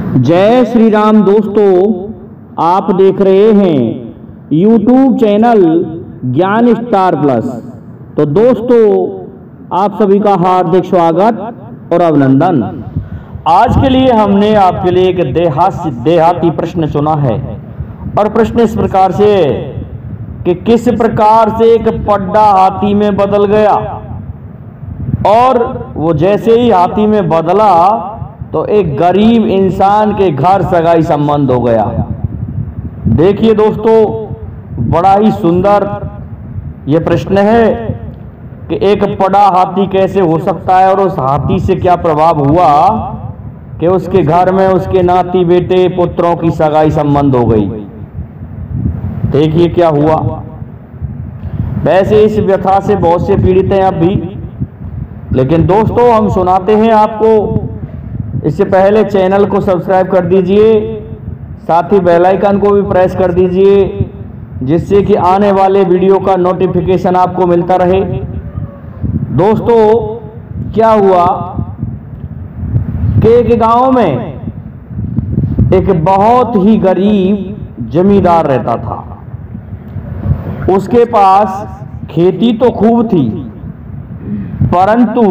जय श्री राम दोस्तों, आप देख रहे हैं YouTube चैनल ज्ञान स्टार प्लस। तो दोस्तों, आप सभी का हार्दिक स्वागत और अभिनंदन। आज के लिए हमने आपके लिए एक देहाती प्रश्न चुना है और प्रश्न इस प्रकार से है कि किस प्रकार से एक पड्डा हाथी में बदल गया और वो जैसे ही हाथी में बदला तो एक गरीब इंसान के घर सगाई संबंध हो गया। देखिए दोस्तों, बड़ा ही सुंदर ये प्रश्न है कि एक पड़ा हाथी कैसे हो सकता है और उस हाथी से क्या प्रभाव हुआ कि उसके घर में उसके नाती बेटे पुत्रों की सगाई संबंध हो गई। देखिए क्या हुआ। वैसे इस व्यथा से बहुत से पीड़ित हैं अब भी, लेकिन दोस्तों हम सुनाते हैं आपको। इससे पहले चैनल को सब्सक्राइब कर दीजिए, साथ ही बेल आइकन को भी प्रेस कर दीजिए, जिससे कि आने वाले वीडियो का नोटिफिकेशन आपको मिलता रहे। दोस्तों क्या हुआ कि एक गांव में एक बहुत ही गरीब जमींदार रहता था। उसके पास खेती तो खूब थी, परंतु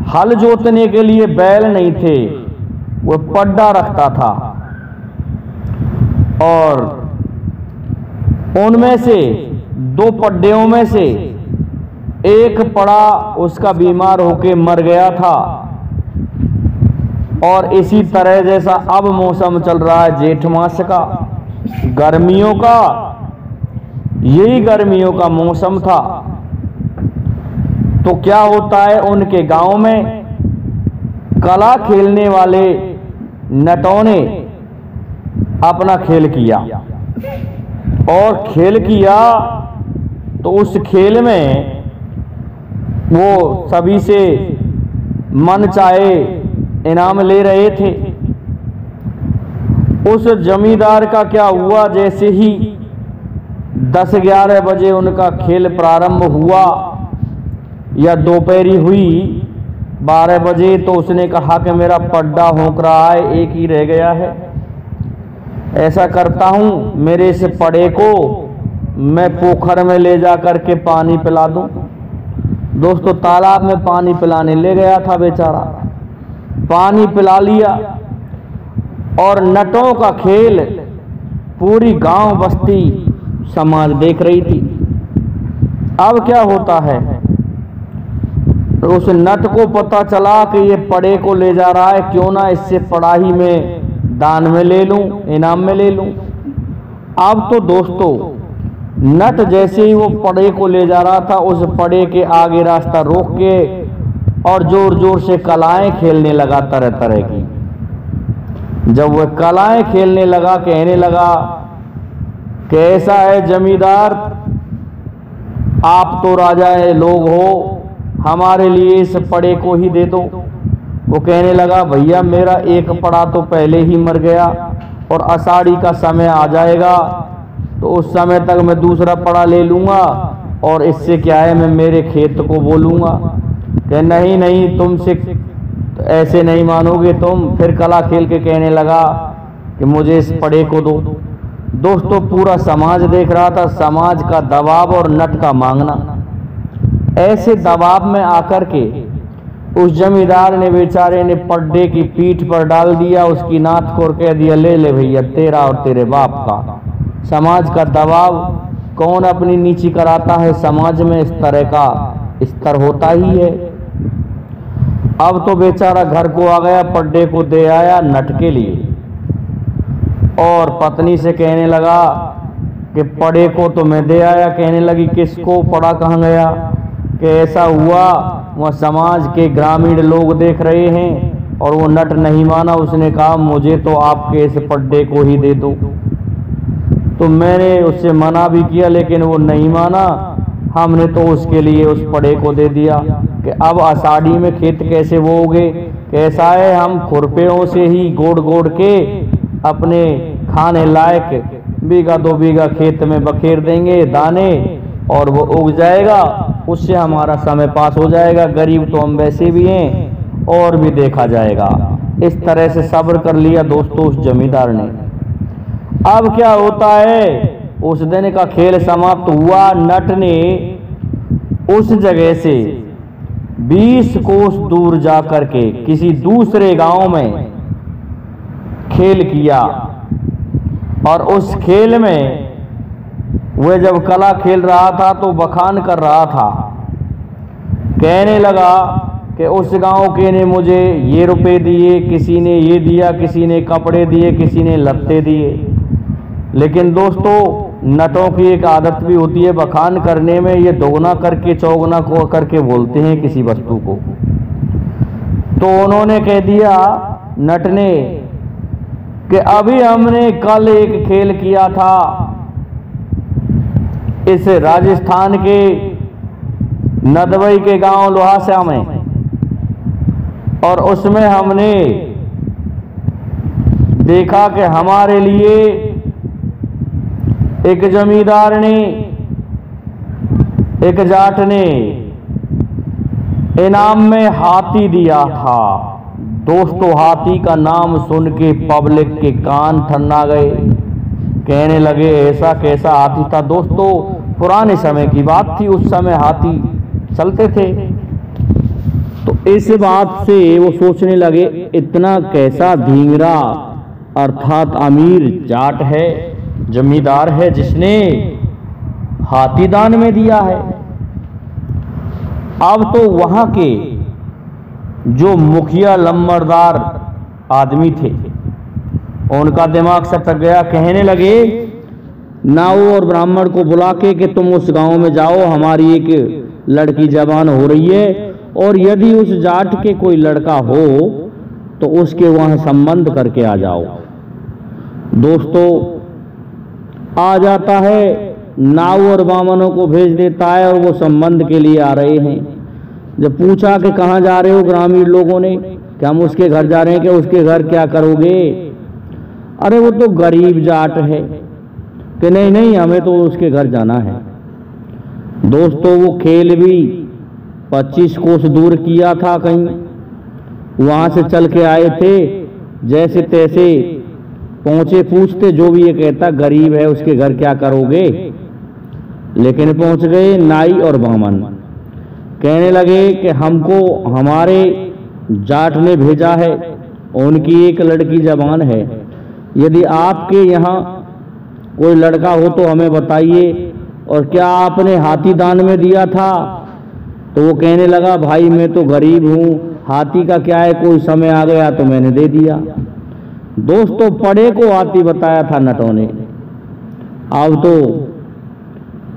हल जोतने के लिए बैल नहीं थे। वो पड्डा रखता था और उनमें से दो पड्डों में से एक पड़ा उसका बीमार होकर मर गया था। और इसी तरह जैसा अब मौसम चल रहा है जेठ मास का, गर्मियों का, यही गर्मियों का मौसम था। तो क्या होता है, उनके गांव में कला खेलने वाले नटों ने अपना खेल किया और खेल किया तो उस खेल में वो सभी से मन चाहे इनाम ले रहे थे। उस जमींदार का क्या हुआ, जैसे ही 10-11 बजे उनका खेल प्रारंभ हुआ या दोपहरी हुई 12 बजे, तो उसने कहा कि मेरा पड्डा होंक रहा है, एक ही रह गया है। ऐसा करता हूं, मेरे इस पड़े को मैं पोखर में ले जा करके पानी पिला दूं। दोस्तों तालाब में पानी पिलाने ले गया था बेचारा, पानी पिला लिया और नटों का खेल पूरी गांव बस्ती समाज देख रही थी। अब क्या होता है, तो उस नट को पता चला कि ये पड़े को ले जा रहा है, क्यों ना इससे पड़ाही में दान में ले लूं, इनाम में ले लूं। अब तो दोस्तों नट जैसे ही वो पड़े को ले जा रहा था, उस पड़े के आगे रास्ता रोक के और जोर जोर से कलाएं खेलने लगा, तरह तरह की। जब वह कलाएं खेलने लगा, कहने लगा कि ऐसा है जमींदार, आप तो राजा लोग हो, हमारे लिए इस पड़े को ही दे दो। वो कहने लगा, भैया मेरा एक पड़ा तो पहले ही मर गया और आषाढ़ी का समय आ जाएगा तो उस समय तक मैं दूसरा पड़ा ले लूँगा और इससे क्या है, मैं मेरे खेत को बोलूँगा। कह नहीं नहीं, तुमसे तो ऐसे नहीं मानोगे तुम। फिर कला खेल के कहने लगा कि मुझे इस पड़े को दो। दोस्तों पूरा समाज देख रहा था, समाज का दबाव और नट का मांगना। ऐसे दबाव में आकर के उस जमींदार ने बेचारे ने पड्डे की पीठ पर डाल दिया, उसकी नाथ को कह दिया, ले ले भैया तेरा और तेरे बाप का। समाज का दबाव कौन अपनी नीची कराता है, समाज में इस तरह का स्तर होता ही है। अब तो बेचारा घर को आ गया, पड्डे को दे आया नट के लिए और पत्नी से कहने लगा कि पड़े को तो मैं दे आया। कहने लगी किसको, पड़ा कहाँ गया? कि ऐसा हुआ, वह समाज के ग्रामीण लोग देख रहे हैं और वो नट नहीं माना। उसने कहा मुझे तो आपके इस पड्डे को ही दे दो। तो मैंने उससे मना भी किया लेकिन वो नहीं माना। हमने तो उसके लिए उस पड़े को दे दिया कि अब आषाढ़ी में खेत कैसे बोओगे। कैसा है, हम खुरपियों से ही गोड़ गोड़ के अपने खाने लायक बीघा 2 बीघा खेत में बखेर देंगे दाने और वो उग जाएगा, उससे हमारा समय पास हो जाएगा। गरीब तो हम वैसे भी हैं और भी देखा जाएगा। इस तरह से सब्र कर लिया दोस्तों उस जमींदार ने। अब क्या होता है, उस दिन का खेल समाप्त हुआ। नट ने उस जगह से 20 कोस दूर जाकर के किसी दूसरे गांव में खेल किया, और उस खेल में वह जब कला खेल रहा था तो बखान कर रहा था, कहने लगा कि उस गांव के ने मुझे ये रुपए दिए, किसी ने ये दिया, किसी ने कपड़े दिए, किसी ने लत्ते दिए। लेकिन दोस्तों नटों की एक आदत भी होती है बखान करने में, ये दोगुना करके चौगुना को करके बोलते हैं किसी वस्तु को। तो उन्होंने कह दिया नट ने कि अभी हमने कल एक खेल किया था इस राजस्थान के नदवई के गांव लोहासा में, और उसमें हमने देखा कि हमारे लिए एक जमींदार ने, एक जाट ने इनाम में हाथी दिया था। दोस्तों हाथी का नाम सुन के पब्लिक के कान ठन्ना गए, कहने लगे ऐसा कैसा हाथी था। दोस्तों पुराने समय की बात थी, उस समय हाथी चलते थे। तो इस बात से वो सोचने लगे इतना कैसा धींगरा अर्थात अमीर जाट है, जमींदार है, जिसने हाथी दान में दिया है। अब तो वहां के जो मुखिया लम्बरदार आदमी थे उनका दिमाग सटक गया, कहने लगे नाऊ और ब्राह्मण को बुला के कि तुम उस गांव में जाओ, हमारी एक लड़की जवान हो रही है, और यदि उस जाट के कोई लड़का हो तो उसके वहां संबंध करके आ जाओ। दोस्तों आ जाता है, नाऊ और बामनों को भेज देता है और वो संबंध के लिए आ रहे हैं। जब पूछा कि कहाँ जा रहे हो ग्रामीण लोगों ने, कि हम उसके घर जा रहे हैं, कि उसके घर क्या करोगे, अरे वो तो गरीब जाट है, कि नहीं नहीं हमें तो उसके घर जाना है। दोस्तों वो खेल भी 25 कोस दूर किया था, कहीं वहां से चल के आए थे, जैसे तैसे पहुंचे, पूछते जो भी ये कहता गरीब है उसके घर क्या करोगे, लेकिन पहुंच गए नाई और बामन। कहने लगे कि हमको हमारे जाट ने भेजा है, उनकी एक लड़की जवान है, यदि आपके यहाँ कोई लड़का हो तो हमें बताइए, और क्या आपने हाथी दान में दिया था। तो वो कहने लगा भाई मैं तो गरीब हूँ, हाथी का क्या है, कोई समय आ गया तो मैंने दे दिया। दोस्तों पड़े को हाथी बताया था नटों ने। अब तो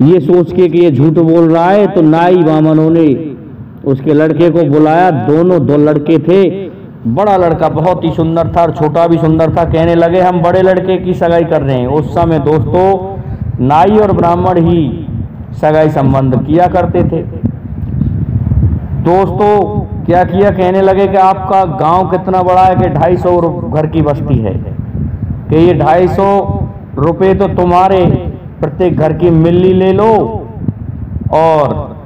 ये सोच के कि ये झूठ बोल रहा है, तो नाई बामनों ने उसके लड़के को बुलाया। दोनों दो लड़के थे, बड़ा लड़का बहुत ही सुंदर था और छोटा भी सुंदर था। कहने लगे हम बड़े लड़के की सगाई कर रहे हैं। उस समय दोस्तों नाई और ब्राह्मण ही सगाई संबंध किया करते थे। दोस्तों क्या किया, कहने लगे कि आपका गांव कितना बड़ा है, कि 250 घर की बस्ती है, कि ये 250 रुपये तो तुम्हारे प्रत्येक घर की मिल्ली ले लो, और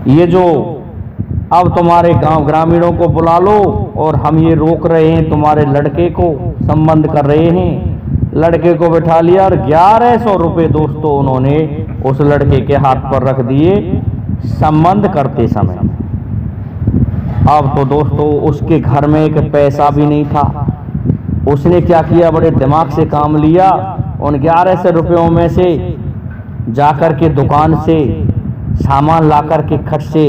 ये जो अब तुम्हारे गांव ग्रामीणों को बुला लो, और हम ये रोक रहे हैं तुम्हारे लड़के को, संबंध कर रहे हैं। लड़के को बिठा लिया और 1100 रुपये दोस्तों उन्होंने उस लड़के के हाथ पर रख दिए संबंध करते समय। अब तो दोस्तों उसके घर में एक पैसा भी नहीं था। उसने क्या किया, बड़े दिमाग से काम लिया। उन 1100 रुपयों में से जाकर के दुकान से सामान लाकर के खट से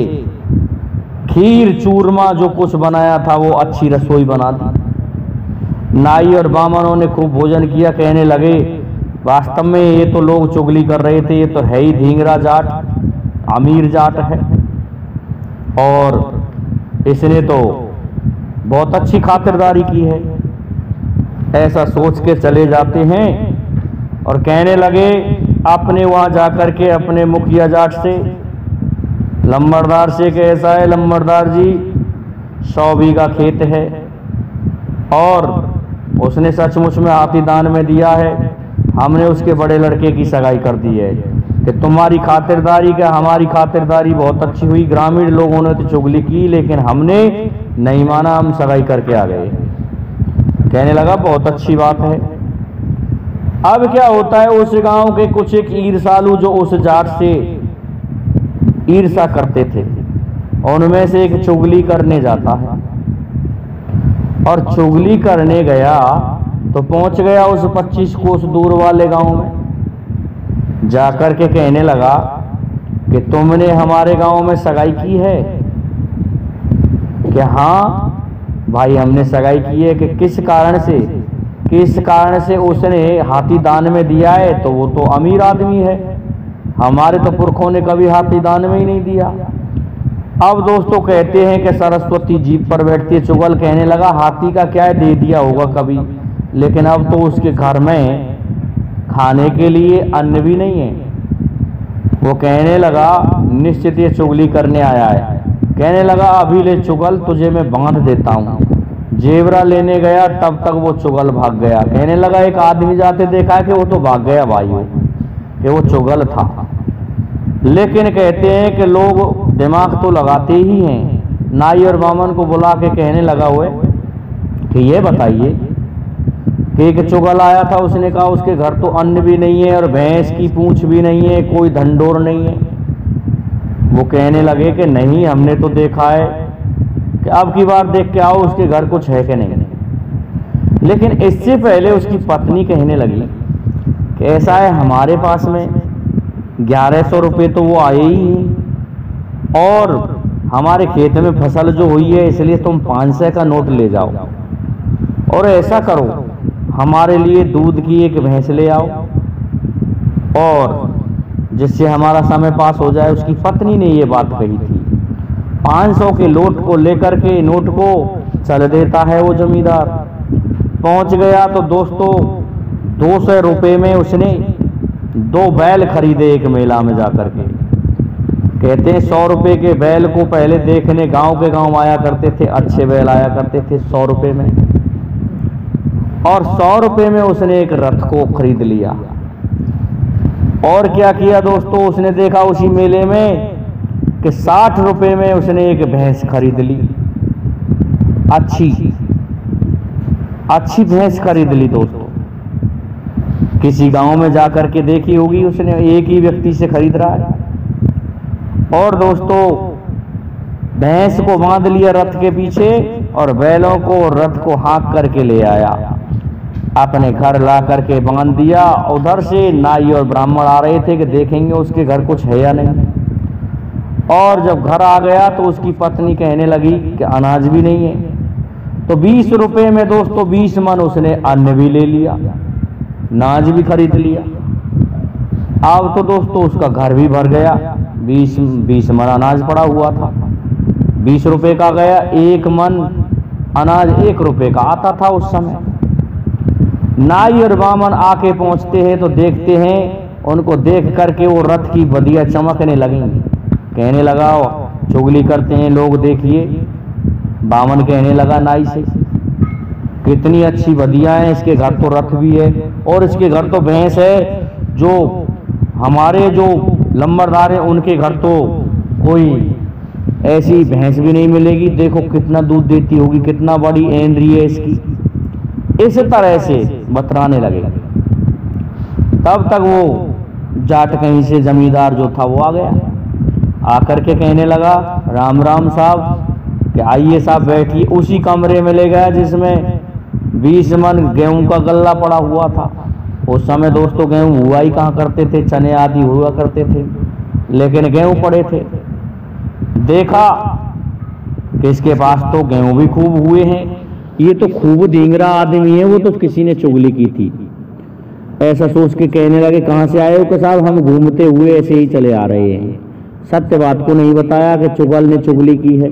खीर चूरमा जो कुछ बनाया था वो अच्छी रसोई बना दी। नाई और बामनों ने खूब भोजन किया। कहने लगे वास्तव में ये तो लोग चुगली कर रहे थे, ये तो है ही धींगरा जाट, अमीर जाट है, और इसने तो बहुत अच्छी खातिरदारी की है। ऐसा सोच के चले जाते हैं और कहने लगे अपने वहां जाकर के अपने मुखिया जाट से, लम्बरदार से, कि ऐसा है लम्बरदार जी 100 बीघा खेत है और उसने सचमुच में हाथी दान में दिया है, हमने उसके बड़े लड़के की सगाई कर दी है, कि तुम्हारी खातिरदारी क्या हमारी खातिरदारी बहुत अच्छी हुई। ग्रामीण लोगों ने तो चुगली की लेकिन हमने नहीं माना, हम सगाई करके आ गए। कहने लगा बहुत अच्छी बात है। अब क्या होता है, उस गांव के कुछ एक ईर्षालु जो उस जाट से ईर्षा करते थे, उनमें से एक चुगली करने जाता है और चुगली करने गया तो पहुंच गया उस 25 कोस दूर वाले गांव में। जाकर के कहने लगा कि तुमने हमारे गांव में सगाई की है? कि हाँ भाई हमने सगाई की है। कि किस कारण से उसने हाथी दान में दिया है? तो वो तो अमीर आदमी है, हमारे तो पुरखों ने कभी हाथी दान में ही नहीं दिया। अब दोस्तों कहते हैं कि सरस्वती जीप पर बैठती है। चुगल कहने लगा हाथी का क्या है, दे दिया होगा कभी, लेकिन अब तो उसके घर में खाने के लिए अन्न भी नहीं है। वो कहने लगा निश्चित ये चुगली करने आया है। कहने लगा अभी ले चुगल, तुझे मैं बांध देता हूँ। जेवरा लेने गया तब तक वो चुगल भाग गया। कहने लगा एक आदमी जाते देखा कि वो तो भाग गया भाई, कि वो चुगल था। लेकिन कहते हैं कि लोग दिमाग तो लगाते ही हैं। नाई और बामन को बुला के कहने लगा हुए कि ये बताइए कि एक चुगल आया था, उसने कहा उसके घर तो अन्न भी नहीं है और भैंस की पूंछ भी नहीं है, कोई धंडोर नहीं है। वो कहने लगे कि नहीं हमने तो देखा है, कि अब की बार देख के आओ उसके घर कुछ है कि नहीं। लेकिन इससे पहले उसकी पत्नी कहने लगी कि ऐसा है हमारे पास में 1100 रुपये तो वो आए ही, और हमारे खेत में फसल जो हुई है इसलिए तुम 500 का नोट ले जाओ, और ऐसा करो हमारे लिए दूध की एक भैंस ले आओ और जिससे हमारा समय पास हो जाए। उसकी पत्नी ने ये बात कही थी। 500 के नोट को लेकर के नोट को चल देता है वो जमींदार। पहुंच गया तो दोस्तों 200 रुपये में उसने 2 बैल खरीदे एक मेला में जाकर के। कहते हैं 100 रुपये के बैल को पहले देखने गांव के गांव आया करते थे, अच्छे बैल आया करते थे 100 रुपये में, और 100 रुपये में उसने एक रथ को खरीद लिया। और क्या किया दोस्तों, उसने देखा उसी मेले में कि 60 रुपये में उसने एक भैंस खरीद ली, अच्छी भैंस खरीद ली दोस्तों। किसी गांव में जाकर के देखी होगी उसने, एक ही व्यक्ति से खरीद रहा है। और दोस्तों भैंस को बांध लिया रथ के पीछे और बैलों को रथ को हाँक करके ले आया, अपने घर ला करके बांध दिया। उधर से नाई और ब्राह्मण आ रहे थे कि देखेंगे उसके घर कुछ है या नहीं। और जब घर आ गया तो उसकी पत्नी कहने लगी कि अनाज भी नहीं है। तो 20 रुपये में दोस्तों 20 मन उसने अन्न भी ले लिया, अनाज भी खरीद लिया। अब तो दोस्तों उसका घर भी भर गया। 20 मन अनाज पड़ा हुआ था, 20 रुपये का गया। 1 मन अनाज 1 रुपये का आता था उस समय। नाई और बामन आके पहुंचते हैं तो देखते हैं, उनको देख करके वो रथ की बदिया चमकने लगेंगी। कहने लगा चुगली करते हैं लोग देखिए। बामन कहने लगा नाई से कितनी अच्छी बदिया है, इसके घर तो रथ भी है और इसके घर तो भैंस है, जो हमारे जो लंबरदार हैं उनके घर तो कोई ऐसी भैंस भी नहीं मिलेगी। देखो कितना दूध देती होगी, कितना बड़ी एंड्री है इसकी। इस तरह से बतराने लगे। तब तक वो जाट कहीं से जमींदार जो था वो आ गया। आकर के कहने लगा राम राम साहब, कि आइए साहब बैठिए। उसी कमरे में ले गया जिसमें 20 मन गेहूं का गल्ला पड़ा हुआ था। उस समय दोस्तों गेहूं हुआ ही कहाँ करते थे, चने आदि हुआ करते थे, लेकिन गेहूं पड़े थे। देखा कि इसके पास तो गेहूं भी खूब हुए हैं, ये तो खूब धींगरा आदमी है, वो तो किसी ने चुगली की थी। ऐसा सोच के कहने लगे कहाँ से आए हो? कि साहब हम घूमते हुए ऐसे ही चले आ रहे हैं। सत्य बात को नहीं बताया कि चुगल ने चुगली की है।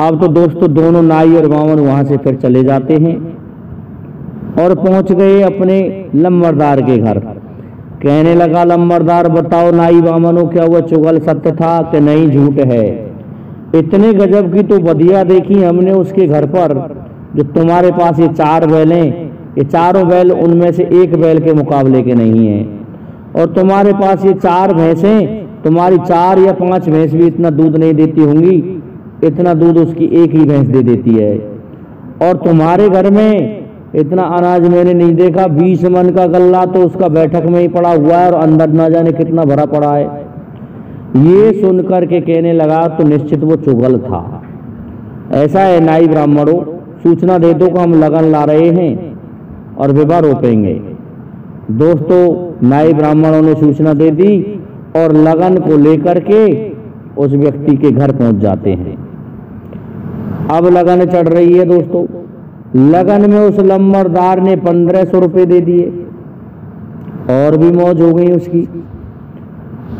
अब तो दोस्तों दोनों नाई और बामन वहां से फिर चले जाते हैं और पहुंच गए अपने लंबरदार के घर। कहने लगा लंबरदार बताओ नाई बामनों क्या हुआ, चुगल सत्य था कि नहीं झूठ है? इतने गजब की तो बदिया देखी हमने उसके घर पर, जो तुम्हारे पास ये 4 बैल हैं, ये चारों बैल उनमें से एक बैल के मुकाबले के नहीं है। और तुम्हारे पास ये 4 भैंसें, तुम्हारी 4 या 5 भैंस भी इतना दूध नहीं देती होंगी। इतना दूध उसकी एक ही भैंस दे देती है, और तुम्हारे घर में इतना अनाज मैंने नहीं देखा, 20 मन का गल्ला तो उसका बैठक में ही पड़ा हुआ है और अंदर ना जाने कितना भरा पड़ा है। ये सुनकर के कहने लगा तो निश्चित वो चुगल था। ऐसा है नाई ब्राह्मणों, सूचना दे दो कि हम लगन ला रहे हैं और विवाह रोपेंगे। दोस्तों नाई ब्राह्मणों ने सूचना दे दी और लगन को लेकर के उस व्यक्ति के घर पहुंच जाते हैं। अब लगन चढ़ रही है दोस्तों। लगन में उस लंबरदार ने 1500 रुपये दे दिए और भी मौज हो गई उसकी,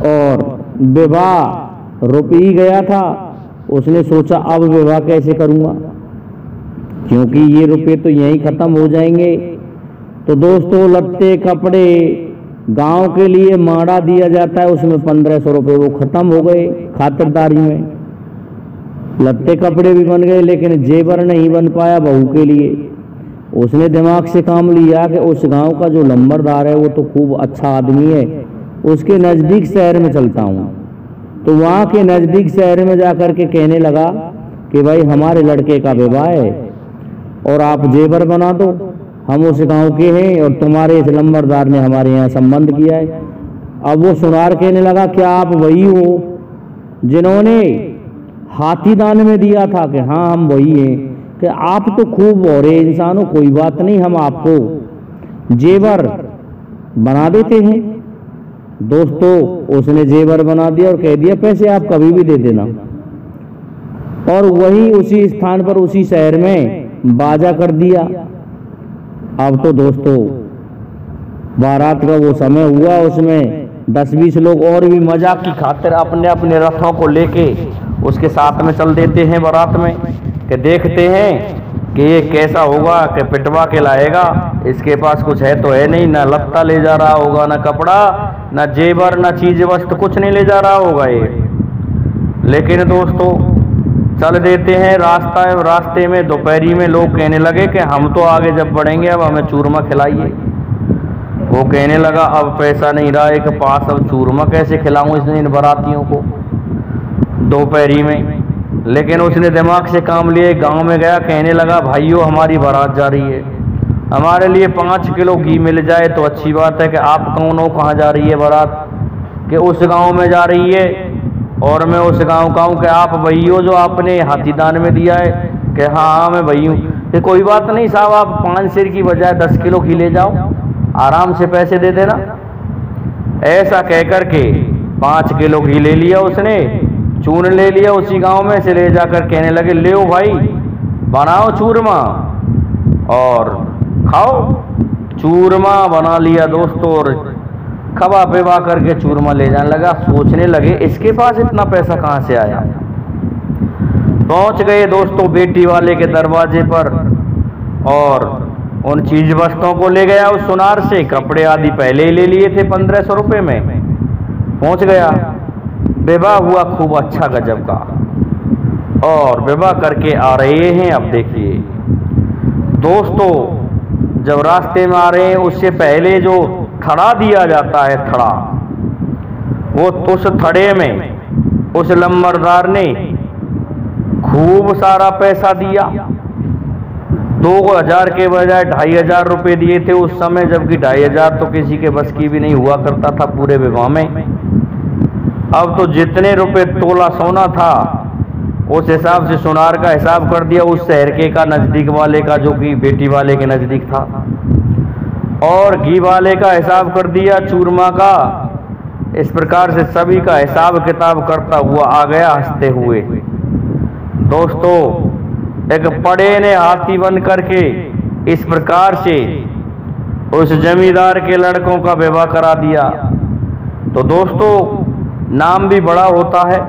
और विवाह रुक ही गया था। उसने सोचा अब विवाह कैसे करूंगा, क्योंकि ये रुपये तो यहीं खत्म हो जाएंगे। तो दोस्तों लत्ते कपड़े गांव के लिए माड़ा दिया जाता है, उसमें 1500 रुपये वो खत्म हो गए खातिरदारी में। लत्ते कपड़े भी बन गए लेकिन जेवर नहीं बन पाया बहू के लिए। उसने दिमाग से काम लिया कि उस गांव का जो लंबरदार है वो तो खूब अच्छा आदमी है, उसके नज़दीक शहर में चलता हूँ। तो वहाँ के नज़दीक शहर में जाकर के कहने लगा कि भाई हमारे लड़के का विवाह है और आप जेवर बना दो, हम उस गांव के हैं और तुम्हारे इस लंबरदार ने हमारे यहाँ संबंध किया है। अब वो सुनार कहने लगा क्या आप वही हो जिन्होंने हाथी दान में दिया था? कि हाँ हम वही हैं। कि आप तो खूब औरे इंसान हो, कोई बात नहीं, हम आपको जेवर बना देते हैं। दोस्तों उसने जेवर बना दिया और कह दिया पैसे आप कभी भी दे देना, और वही उसी स्थान पर उसी शहर में बाजा कर दिया। अब तो दोस्तों बारात का वो समय हुआ, उसमें 10-20 लोग और भी मजाक की खातिर अपने अपने रथों को लेके उसके साथ में चल देते हैं बारात में, कि देखते हैं कि ये कैसा होगा कि पिटवा के लाएगा, इसके पास कुछ है तो है नहीं, ना लत्ता ले जा रहा होगा, ना कपड़ा, ना जेवर, ना चीज वस्तु, कुछ नहीं ले जा रहा होगा ये। लेकिन दोस्तों चल देते हैं। रास्ते में दोपहरी में लोग कहने लगे कि हम तो आगे जब बढ़ेंगे अब हमें चूरमा खिलाइए। वो कहने लगा अब पैसा नहीं रहा एक पास, अब चूरमा कैसे खिलाऊं इन बारातियों को दोपहरी में। लेकिन उसने दिमाग से काम लिए, गांव में गया, कहने लगा भाइयों हमारी बारात जा रही है, हमारे लिए 5 किलो घी मिल जाए तो अच्छी बात है। कि आप कौन हो, कहाँ जा रही है बारात? कि उस गांव में जा रही है और मैं उस गांव का हूँ। कि आप वही हो जो आपने हाथी दान में दिया है? कि हाँ मैं वही हूँ। कि कोई बात नहीं साहब, आप 5 सिर की बजाय 10 किलो घी ले जाओ, आराम से पैसे दे देना। ऐसा कहकर के 5 किलो घी ले लिया उसने, चूर्ण ले लिया, उसी गांव में से ले जाकर कहने लगे ले भाई बनाओ चूरमा और खाओ। चूरमा बना लिया दोस्तों और खबा पेवा करके चूरमा ले जाने लगा। सोचने लगे इसके पास इतना पैसा कहाँ से आया। पहुंच गए दोस्तों बेटी वाले के दरवाजे पर और उन चीज वस्तुओं को ले गया उस सुनार से। कपड़े आदि पहले ही ले लिए थे 1500 रुपये में। पहुंच गया, विवाह हुआ खूब अच्छा गजब का, और विवाह करके आ रहे हैं। अब देखिए दोस्तों जब रास्ते में आ रहे हैं उससे पहले जो थड़ा दिया जाता है, थड़ा, वो उस थड़े में उस लंबरदार ने खूब सारा पैसा दिया। 2000 के बजाय 2500 रुपये दिए थे उस समय, जबकि 2500 तो किसी के बस की भी नहीं हुआ करता था पूरे विवाह में। अब तो जितने रुपए तोला सोना था उस हिसाब से सुनार का हिसाब कर दिया उस शहर के का नज़दीक वाले का, जो कि बेटी वाले के नज़दीक था, और घी वाले का हिसाब कर दिया, चूरमा का। इस प्रकार से सभी का हिसाब किताब करता हुआ आ गया हंसते हुए। दोस्तों एक पड़े ने हाथी बन करके इस प्रकार से उस जमींदार के लड़कों का विवाह करा दिया। तो दोस्तों नाम भी बड़ा होता है,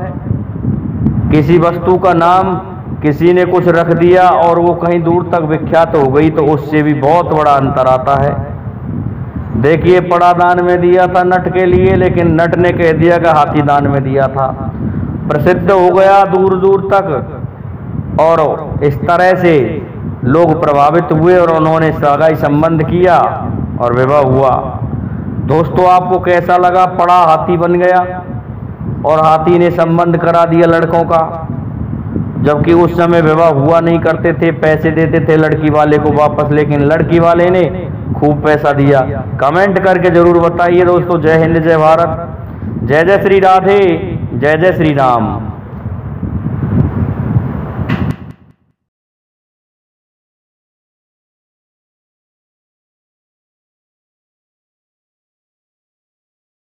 किसी वस्तु का नाम किसी ने कुछ रख दिया और वो कहीं दूर तक विख्यात हो गई तो उससे भी बहुत बड़ा अंतर आता है। देखिए पड़ा दान में दिया था नट के लिए, लेकिन नट ने कह दिया कि हाथी दान में दिया था, प्रसिद्ध हो गया दूर दूर तक, और इस तरह से लोग प्रभावित हुए और उन्होंने सगाई संबंध किया और विवाह हुआ। दोस्तों आपको कैसा लगा? पड़ा हाथी बन गया और हाथी ने संबंध करा दिया लड़कों का। जबकि उस समय विवाह हुआ नहीं करते थे, पैसे देते थे लड़की वाले को वापस, लेकिन लड़की वाले ने खूब पैसा दिया। कमेंट करके जरूर बताइए दोस्तों। जय हिंद, जय भारत, जय जय श्री राधे, जय जय श्री राम।